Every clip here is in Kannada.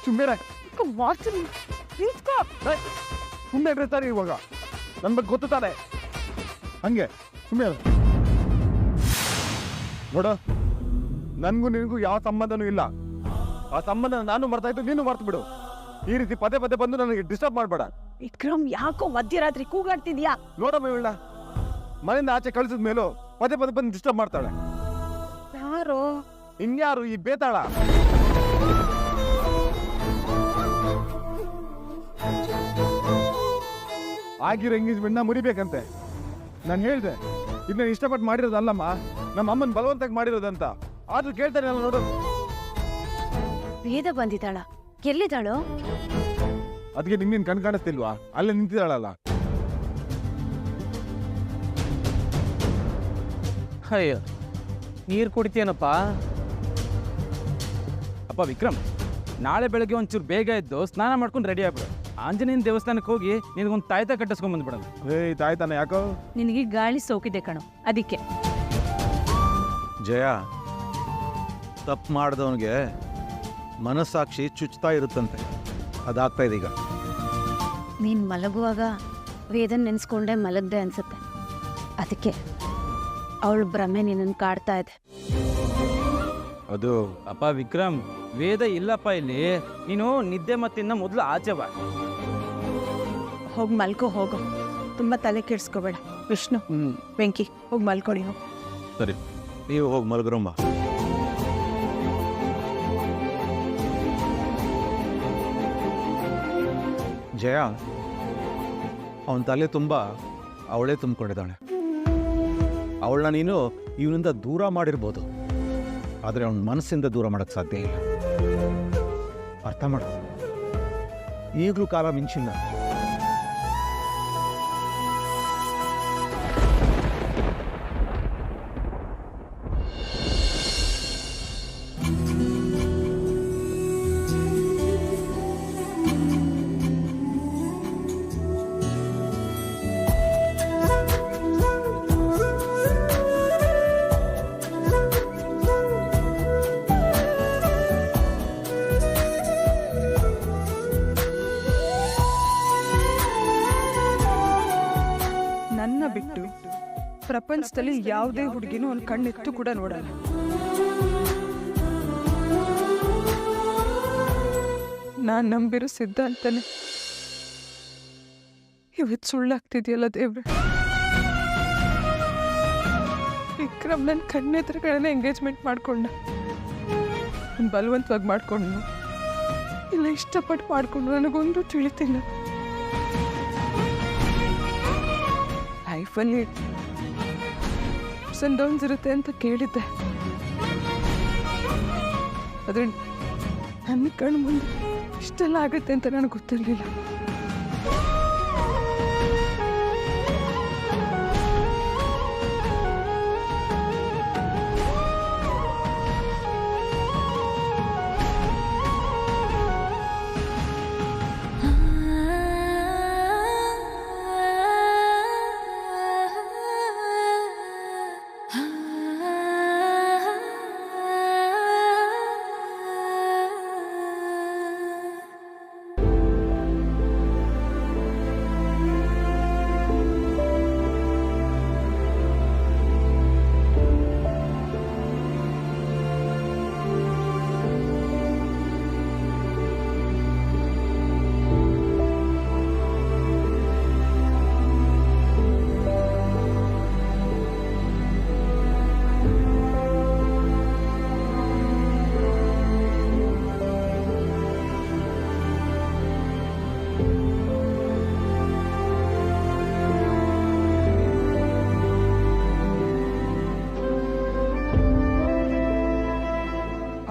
ಸುಮ್ಮನೆ ಮಾಡ್ತೀನಿ ನಿಂತ್ಕೋ. ಸುಮ್ಮನೆ ಇರ್ತಾರೆ ಇವಾಗ ನನ್ನ ಬಗ್ಗೆ ಗೊತ್ತಾನೆ ಹಂಗೆ ಸುಮ್ಮನೆ ನೋಡ. ನನಗೂ ನಿನಗೂ ಯಾವ ಸಂಬಂಧನೂ ಇಲ್ಲ. ಆ ಸಂಬಂಧ ನಾನು ಮರ್ತಾ ಇದ್ದು ನೀನು ಮರ್ತು ಬಿಡು. ಈ ರೀತಿ ಪದೇ ಪದೇ ಬಂದು ನನಗೆ ಡಿಸ್ಟರ್ಬ್ ಮಾಡಬೇಡ. ವಿಕ್ರಮ್ ಯಾಕೋ ಮಧ್ಯರಾತ್ರಿ ಕೂಗಾಡ್ತಿದ್ಯಾ? ನೋಡಮ್ಮ ಇವಳ ಮನೆಯಿಂದ ಆಚೆ ಕಳಿಸಿದ ಮೇಲೂ ಪದೇ ಪದೇ ಬಂದು ಡಿಸ್ಟರ್ಬ್ ಮಾಡ್ತಾಳೆ. ಯಾರು? ಇನ್ಯಾರು? ಈ ಬೇತಾಳ. ಆಗಿರೋ ಎಂಗೇಜ್ಮೆಂಟ್ನ ಮುರಿಬೇಕಂತೆ. ನಾನು ಹೇಳಿದೆ ಇದನ್ನ ಇಷ್ಟಪಟ್ಟು ಮಾಡಿರೋದಲ್ಲಮ್ಮ, ನಮ್ಮ ಅಮ್ಮನ ಬಲವಂತಕ್ಕೆ ಮಾಡಿರೋದಂತ. ಆದ್ರೂ ಕೇಳ್ತಾನೆ ಅಲ್ಲ ನೋಡು. ವೇದ ಬಂದಿದ್ದಾಳ? ಎಲ್ಲಿದ್ದಾಳು? ಅದಕ್ಕೆ ನಿಂಗೇನು ಕಣ್ ಕಾಣಿಸ್ತಿಲ್ವಾ? ಅಲ್ಲೇ ನಿಂತಿದ್ದಾಳಲ್ಲ. ಅಯ್ಯೋ, ನೀರು ಕುಡಿತೀನಪ್ಪ. ಅಪ್ಪ ವಿಕ್ರಮ್, ನಾಳೆ ಬೆಳಗ್ಗೆ ಒಂಚೂರು ಬೇಗ ಎದ್ದು ಸ್ನಾನ ಮಾಡ್ಕೊಂಡು ರೆಡಿ ಆಗ್ಬಿಡು. ಆಂಜನೇಯನ ದೇವಸ್ಥಾನಕ್ಕೆ ಹೋಗಿ ನಿನಗೊಂದು ತಾಯ್ತ ಕಟ್ಟಿಸ್ಕೊಂಡ್ ಬಂದ್ಬಿಡೋಣ. ಏಯ್ ತಾಯ್ತಾನೆ ಯಾಕೋ? ನಿನಗೆ ಗಾಳಿ ಸೋಕಿದೆ ಕಣೋ, ಅದಕ್ಕೆ. ಜಯ, ತಪ್ಪು ಮಾಡಿದವನಿಗೆ ಮನಸ್ಸಾಕ್ಷಿ ಚುಚ್ತಾ ಇರುತ್ತಂತೆ. ಅದಾಗ್ತಾ ಇದೆ ಈಗ. ನೀನು ಮಲಗುವಾಗ ವೇದನ್ ನೆನೆಸ್ಕೊಂಡೆ ಮಲಗ್ದೆ ಅನ್ಸುತ್ತೆ. ಅದಕ್ಕೆ ಅವಳು ಭ್ರಮೆ ನಿನ್ನನ್ನು ಕಾಡ್ತಾ ಇದೆ. ಅದು ಅಪ್ಪ ವಿಕ್ರಮ್, ವೇದ ಇಲ್ಲಪ್ಪ ಇಲ್ಲಿ. ನೀನು ನಿದ್ದೆ ಮತ್ತಿಂದ ಮೊದಲು ಆಚೆ ಬಾ. ಹೋಗಿ ಮಲ್ಕೋ, ಹೋಗೋ. ತುಂಬ ತಲೆ ಕೆಡಿಸ್ಕೋಬೇಡ. ವಿಷ್ಣು, ವೆಂಕಿ, ಹೋಗಿ ಮಲ್ಕೊಳ್ಳಿ. ಹೋಗಿ. ಸರಿ, ನೀವು ಹೋಗಿ ಮಲಗ್ರಮ್ಮ. ಜಯ, ಅವನ ತಲೆ ತುಂಬ ಅವಳೇ ತುಂಬಿಕೊಂಡಿದ್ದಾಳೆ. ಅವಳನ್ನ ನೀನು ಇವನಿಂದ ದೂರ ಮಾಡಿರ್ಬೋದು, ಆದರೆ ಅವನ ಮನಸ್ಸಿಂದ ದೂರ ಮಾಡೋಕ್ಕೆ ಸಾಧ್ಯ ಇಲ್ಲ. ಅರ್ಥ ಮಾಡು. ಈಗಲೂ ಕಾಲ ಮಿಂಚಿಲ್ಲ. ನನ್ನ ಬಿಟ್ಟು ಪ್ರಪಂಚದಲ್ಲಿ ಯಾವುದೇ ಹುಡುಗಿನೂ ಒಂದು ಕಣ್ಣೆತ್ತು ಕೂಡ ನೋಡಲ್ಲ. ನಾನು ನಂಬಿರೋ ಸಿದ್ಧಾಂತನೇ ಇವತ್ತು ಸುಳ್ಳಾಗ್ತಿದೆಯಲ್ಲ ದೇವ್ರೆ. ವಿಕ್ರಮ್ ನನ್ನ ಕಣ್ಣೆತ್ರಗಳನ್ನ ಎಂಗೇಜ್ಮೆಂಟ್ ಮಾಡ್ಕೊಂಡ. ನಾನು ಬಲವಂತವಾಗಿ ಮಾಡ್ಕೊಂಡು ಇಲ್ಲ ಇಷ್ಟಪಟ್ಟು ಮಾಡ್ಕೊಂಡು ನನಗೊಂದು ತಿಳಿತಿಲ್ಲ. ಲೈಫಲ್ಲಿ ಅಪ್ಸ್ ಆ್ಯಂಡ್ ಡೌನ್ಸ್ ಇರುತ್ತೆ ಅಂತ ಕೇಳಿದ್ದೆ, ಆದರೆ ನನ್ನ ಕಣ್ಣು ಮುಂದೆ ಇಷ್ಟೆಲ್ಲ ಆಗುತ್ತೆ ಅಂತ ನನಗೆ ಗೊತ್ತಿರಲಿಲ್ಲ.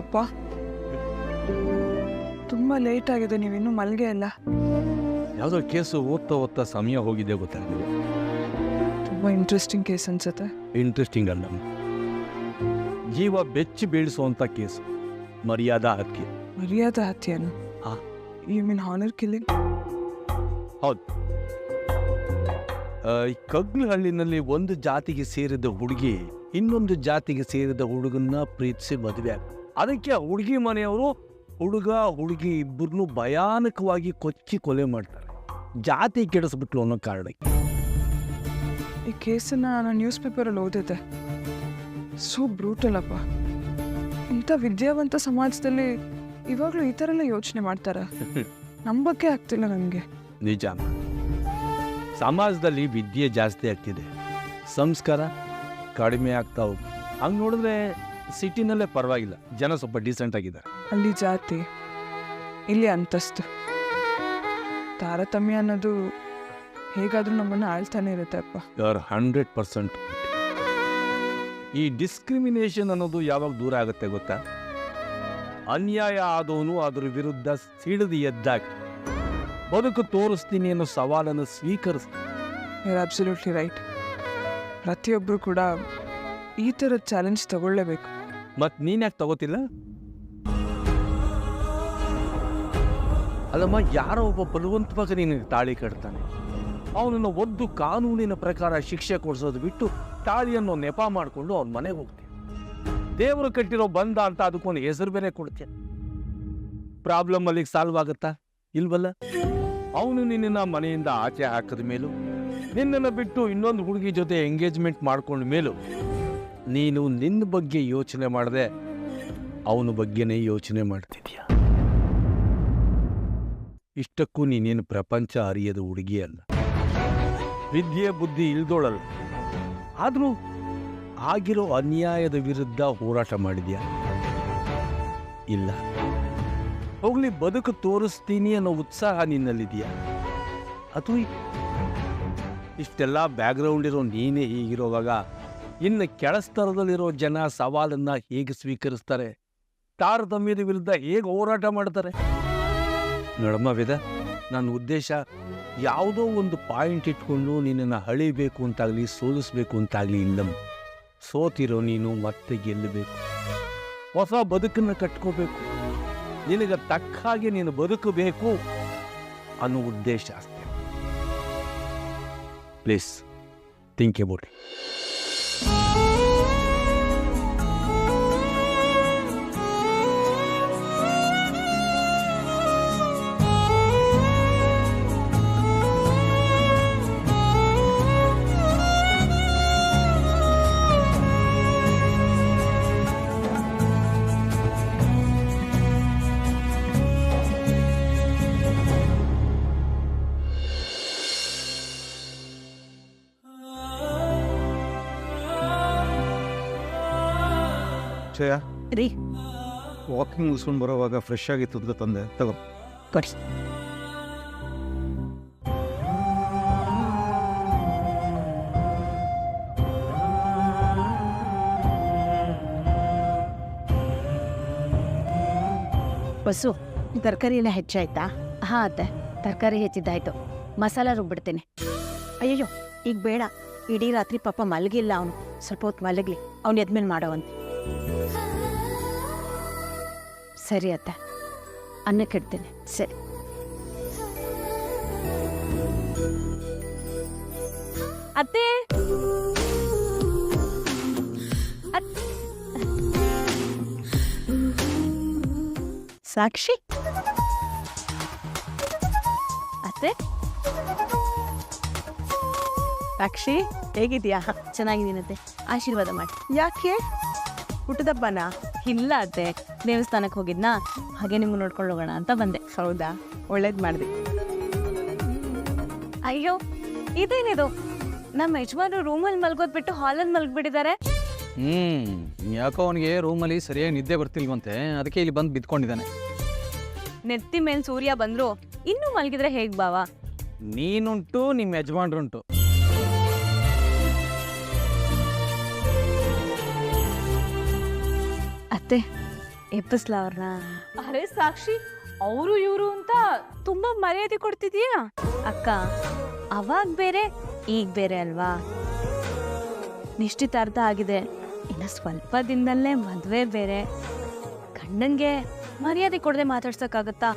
ಅಪ್ಪ, ತುಂಬ ಲೇಟ್ ಆಗಿದೆ, ನೀವಿನ್ನೂ ಮಲ್ಗೆ ಅಲ್ಲ. ಯಾವುದೋ ಕೇಸು ಓದ್ತಾ ಸಮಯ ಹೋಗಿದೆ ಗೊತ್ತಾಗಲಿಲ್ಲ. ತುಂಬ ಇಂಟ್ರೆಸ್ಟಿಂಗ್ ಕೇಸ್ ಅನ್ಸುತ್ತೆ. ಇಂಟ್ರೆಸ್ಟಿಂಗ್ ಅಲ್ಲ, ಜೀವ ಬೆಚ್ಚಿ ಬೀಳಿಸುವಂಥ ಕೇಸು. ಮರ್ಯಾದಾ ಹತ್ಯೆ. ಮರ್ಯಾದಾ ಹತ್ಯೆನು? ಹಾ. You mean honour killing? ಹೌದು. ಈ ಕಗ್ಲಹಳ್ಳಿನಲ್ಲಿ ಒಂದು ಜಾತಿಗೆ ಸೇರಿದ ಹುಡುಗಿ ಇನ್ನೊಂದು ಜಾತಿಗೆ ಸೇರಿದ ಹುಡುಗನ್ನ ಪ್ರೀತಿಸಿ ಮದುವೆ ಆಗ, ಅದಕ್ಕೆ ಆ ಹುಡುಗಿ ಮನೆಯವರು ಹುಡುಗ ಹುಡುಗಿ ಇಬ್ಬರನ್ನೂ ಭಯಾನಕವಾಗಿ ಕೊಚ್ಚಿ ಕೊಲೆ ಮಾಡ್ತಾರೆ, ಜಾತಿ ಕೆಡಿಸ್ಬಿಟ್ಲು ಅನ್ನೋ ಕಾರಣಕ್ಕೆ. ಈ ಕೇಸನ್ನು ನಾನು ನ್ಯೂಸ್ ಪೇಪರಲ್ಲಿ ಓದಿದ್ದೆ. ಸೋ ಬ್ರೂಟಲ್ ಅಪ್ಪ. ಇಂಥ ವಿದ್ಯಾವಂತ ಸಮಾಜದಲ್ಲಿ ಇವಾಗಲೂ ಈ ಥರ ಎಲ್ಲ ಯೋಚನೆ ಮಾಡ್ತಾರೆ. ನಂಬಕ್ಕೆ ಆಗ್ತಿಲ್ಲ ನನಗೆ. ನಿಜಾನ, ಸಮಾಜದಲ್ಲಿ ವಿದ್ಯೆ ಜಾಸ್ತಿ ಆಗ್ತಿದೆ, ಸಂಸ್ಕಾರ ಕಡಿಮೆ ಆಗ್ತಾ ಹೋಗಿ. ಹಂಗೆ ನೋಡಿದ್ರೆ ಸಿಟಿನಲ್ಲೇ ಪರವಾಗಿಲ್ಲ, ಜನ ಸ್ವಲ್ಪ ಡೀಸೆಂಟ್ ಆಗಿದ್ದಾರೆ. ಅಲ್ಲಿ ಜಾತಿ, ಇಲ್ಲಿ ಅಂತಸ್ತು, ತಾರತಮ್ಯ ಅನ್ನೋದು ಹೇಗಾದರೂ ನಮ್ಮನ್ನು ಆಳ್ತಾನೆ ಇರುತ್ತೆ ಅಪ್ಪ. ಯು 100%. ಈ ಡಿಸ್ಕ್ರಿಮಿನೇಷನ್ ಅನ್ನೋದು ಯಾವಾಗ ದೂರ ಆಗುತ್ತೆ ಗೊತ್ತಾ? ಅನ್ಯಾಯ ಆದವನು ಅದರ ವಿರುದ್ಧ ಸಿಡಿದು ಎದ್ದಾಗ ಬದುಕು ತೋರಿಸ್ತೀನಿ ಅನ್ನೋ ಸವಾಲನ್ನು ಸ್ವೀಕರಿಸ್ತೀನಿ. You absolutely right. ಪ್ರತಿಯೊಬ್ಬರು ಕೂಡ ಈ ಥರದ ಚಾಲೆಂಜ್ ತಗೊಳ್ಳೇಬೇಕು. ಮತ್ತು ನೀನು ಯಾಕೆ ತಗೋತಿಲ್ಲ? ಅಲ್ಲಮ್ಮ, ಯಾರೋ ಒಬ್ಬ ಬಲವಂತವಾಗಿ ನಿನಗೆ ತಾಳಿ ಕಟ್ತಾನೆ, ಅವನನ್ನು ಒದ್ದು ಕಾನೂನಿನ ಪ್ರಕಾರ ಶಿಕ್ಷೆ ಕೊಡಿಸೋದು ಬಿಟ್ಟು ತಾಳಿಯನ್ನು ನೆಪ ಮಾಡಿಕೊಂಡು ಅವನ ಮನೆಗೆ ಹೋಗ್ತೀಯ. ದೇವರು ಕಟ್ಟಿರೋ ಬಂದ ಅಂತ ಅದಕ್ಕೊಂದು ಹೆಸರು ಬೇರೆ ಕೊಡ್ತೀಯ. ಪ್ರಾಬ್ಲಮ್ ಅಲ್ಲಿಗೆ ಸಾಲ್ವ್ ಆಗುತ್ತಾ? ಇಲ್ವಲ್ಲ. ಅವನು ನಿನ್ನ ಮನೆಯಿಂದ ಆಚೆ ಹಾಕಿದ ಮೇಲೂ, ನಿನ್ನನ್ನು ಬಿಟ್ಟು ಇನ್ನೊಂದು ಹುಡುಗಿ ಜೊತೆ ಎಂಗೇಜ್ಮೆಂಟ್ ಮಾಡ್ಕೊಂಡ ಮೇಲೂ ನೀನು ನಿನ್ನ ಬಗ್ಗೆ ಯೋಚನೆ ಮಾಡದೆ ಅವನ ಬಗ್ಗೆನೇ ಯೋಚನೆ ಮಾಡ್ತಿದ್ಯಾ. ಇಷ್ಟಕ್ಕೂ ನೀನೇನು ಪ್ರಪಂಚ ಅರಿಯದ ಹುಡುಗಿ ಅಲ್ಲ, ವಿದ್ಯೆ ಬುದ್ಧಿ ಇಲ್ದೋಳಲ್ಲ. ಆದರೂ ಆಗಿರೋ ಅನ್ಯಾಯದ ವಿರುದ್ಧ ಹೋರಾಟ ಮಾಡಿದ್ಯಾ? ಇಲ್ಲ. ಹೋಗ್ಲಿ, ಬದುಕು ತೋರಿಸ್ತೀನಿ ಅನ್ನೋ ಉತ್ಸಾಹ ನಿನ್ನಲ್ಲಿದೆಯಾ? ಅದು ಇಷ್ಟೆಲ್ಲ ಬ್ಯಾಕ್ಗ್ರೌಂಡ್ ಇರೋ ನೀನೇ ಹೀಗಿರೋವಾಗ ಇನ್ನು ಕೆಳಸ್ತರದಲ್ಲಿರೋ ಜನ ಸವಾಲನ್ನು ಹೇಗೆ ಸ್ವೀಕರಿಸ್ತಾರೆ? ತಾರತಮ್ಯದ ವಿರುದ್ಧ ಹೇಗೆ ಹೋರಾಟ ಮಾಡ್ತಾರೆ? ನೋಡಮ್ಮ ವೇದ, ನನ್ನ ಉದ್ದೇಶ ಯಾವುದೋ ಒಂದು ಪಾಯಿಂಟ್ ಇಟ್ಕೊಂಡು ನಿನ್ನನ್ನು ಹಳಿಬೇಕು ಅಂತಾಗಲಿ ಸೋಲಿಸ್ಬೇಕು ಅಂತಾಗಲಿ ಇಲ್ಲಮ್ಮ. ಸೋತಿರೋ ನೀನು ಮತ್ತೆ ಗೆಲ್ಲಬೇಕು, ಹೊಸ ಬದುಕನ್ನು ಕಟ್ಕೋಬೇಕು, ನಿನಗೆ ತಕ್ಕ ಹಾಗೆ ನೀನು ಬದುಕಬೇಕು ಅನ್ನೋ ಉದ್ದೇಶ ಅಷ್ಟೇ. Please think about it. Jaya, ರೀ ವಾಕಿಂಗ್ ಮುಗಿಸ್ಕೊಂಡು ಬರೋವಾಗ ಫ್ರೆಶ್ ಆಗಿತ್ತು ಅಂತ ತಂದೆ, ತಗೋ. ಕೊಡಿ. ಬಸ್ಸು, ತರಕಾರಿ ಎಲ್ಲ ಹೆಚ್ಚಾಯ್ತಾ? ಹಾಂ ಅತ್ತೆ, ತರಕಾರಿ ಹೆಚ್ಚಿದ್ದಾಯ್ತು, ಮಸಾಲ ರುಬ್ಬಿಡ್ತೀನಿ. ಅಯ್ಯಯ್ಯೋ, ಈಗ ಬೇಡ. ಇಡೀ ರಾತ್ರಿ ಪಾಪ ಮಲಗಿಲ್ಲ ಅವನು. ಸ್ವಲ್ಪ ಹೊತ್ತು ಮಲಗಲಿ, ಅವ್ನು ಎದ್ಮೇಲೆ ಮಾಡೋವಂತೆ. ಸರಿ ಅತ್ತೆ, ಅನ್ನಕ್ಕೆ ಇಡ್ತೀನಿ. ಸರಿ. ಅತ್ತೆ, ಸಾಕ್ಷಿ, ಅತ್ತೆ ಸಾಕ್ಷಿ ಹೇಗಿದ್ಯಾ? ಚೆನ್ನಾಗಿದ್ದೀನತ್ತೆ, ಆಶೀರ್ವಾದ ಮಾಡಿ. ಯಾಕೆ? ಹುಟ್ಟದಬ್ಬನಾ? ಇಲ್ಲ ಅತ್ತೆ, ದೇವಸ್ಥಾನಕ್ಕೆ ಹೋಗಿದ್ನಾ, ಹಾಗೆ ನಿಮ್ಗೆ ನೋಡ್ಕೊಂಡು ಹೋಗೋಣ ಅಂತ ಬಂದೆ. ಹೌದಾ? ಒಳ್ಳೇದು ಮಾಡಿದೆ. ಅಯ್ಯೋ, ಇದೇನಿದು, ನಮ್ಮ ಯಜಮಾನರು ರೂಮಲ್ಲಿ ಮಲ್ಗೋದ್ ಬಿಟ್ಟು ಹಾಲಲ್ಲಿ ಮಲ್ಗ್ಬಿಟ್ಟಿದ್ದಾರೆ. ಯಾಕೋ ಅವನಿಗೆ ರೂಮಲ್ಲಿ ಸರಿಯಾಗಿ ನಿದ್ದೆ ಬರ್ತಿಲ್ವಂತೆ, ಅದಕ್ಕೆ ಇಲ್ಲಿ ಬಂದು ಬಿದ್ಕೊಂಡಿದ್ದಾನೆ. ನೆತ್ತಿ ಮೇಲೆ ಸೂರ್ಯ ಬಂದ್ರು ಇನ್ನೂ ಮಲ್ಗಿದ್ರೆ ಹೇಗ್ ಬಾವ? ನೀನುಂಟು, ನಿಮ್ಮ ಯಜಮಾನ್ರುಂಟು. ಅತ್ತೆ, ಎಪ್ಪಿಸ್ಲ ಅವ್ರನ್ನ? ಅರೆ ಸಾಕ್ಷಿ, ಅವರು ಇವರು ಅಂತ ತುಂಬಾ ಮರ್ಯಾದೆ ಕೊಡ್ತಿದೀಯಾ? ಅಕ್ಕ, ಅವಾಗ ಬೇರೆ ಈಗ ಬೇರೆ ಅಲ್ವಾ? ನಿಶ್ಚಿತಾರ್ಥ ಆಗಿದೆ, ಇನ್ನು ಸ್ವಲ್ಪ ದಿನದಲ್ಲೇ ಮದುವೆ ಬೇರೆ. ಗಂಡಂಗೆ ಮರ್ಯಾದೆ ಕೊಡದೆ ಮಾತಾಡ್ಸಕ್ಕಾಗತ್ತಾ?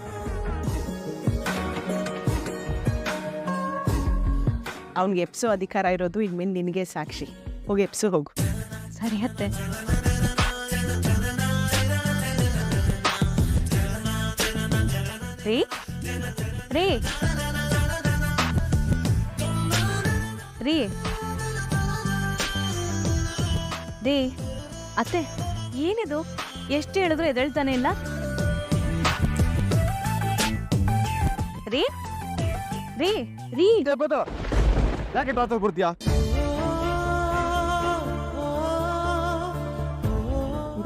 ಅವ್ನಿಗೆ ಎಪ್ಸೋ ಅಧಿಕಾರ ಇರೋದು ಈಗ ಮೇಲೆ ನಿನಗೆ ಸಾಕ್ಷಿ. ಹೋಗಿ ಎಪ್ಸು ಹೋಗು. ಸರಿ ಅತ್ತೆ. ರೀ ರೀ ರೀ ರೀ ಅತ್ತೆ ಏನಿದು ಎಷ್ಟು ಹೇಳಿದ್ರು ಎದ್ದೇಳ್ತಾನೆ ಇಲ್ಲ ರೀ ರೀ ರೀ ಯಾಕೆ ಟಾರ್ಚರ್ ಕೊಡ್ತೀಯಾ?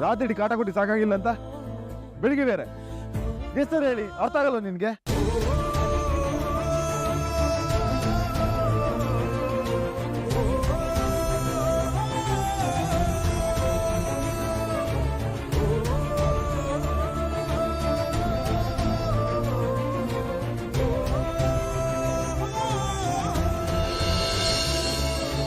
ರಾತ್ರಿ ಕಾಟ ಕೊಟ್ಟು ಸಾಕಾಗಿಲ್ಲ ಅಂತ ಬೆಳಿಗ್ಗೆ ಬೇರೆ ಹೆಸರು ಹೇಳಿ ಅರ್ಥ ಆಗಲ್ಲ ನಿನ್ಗೆ?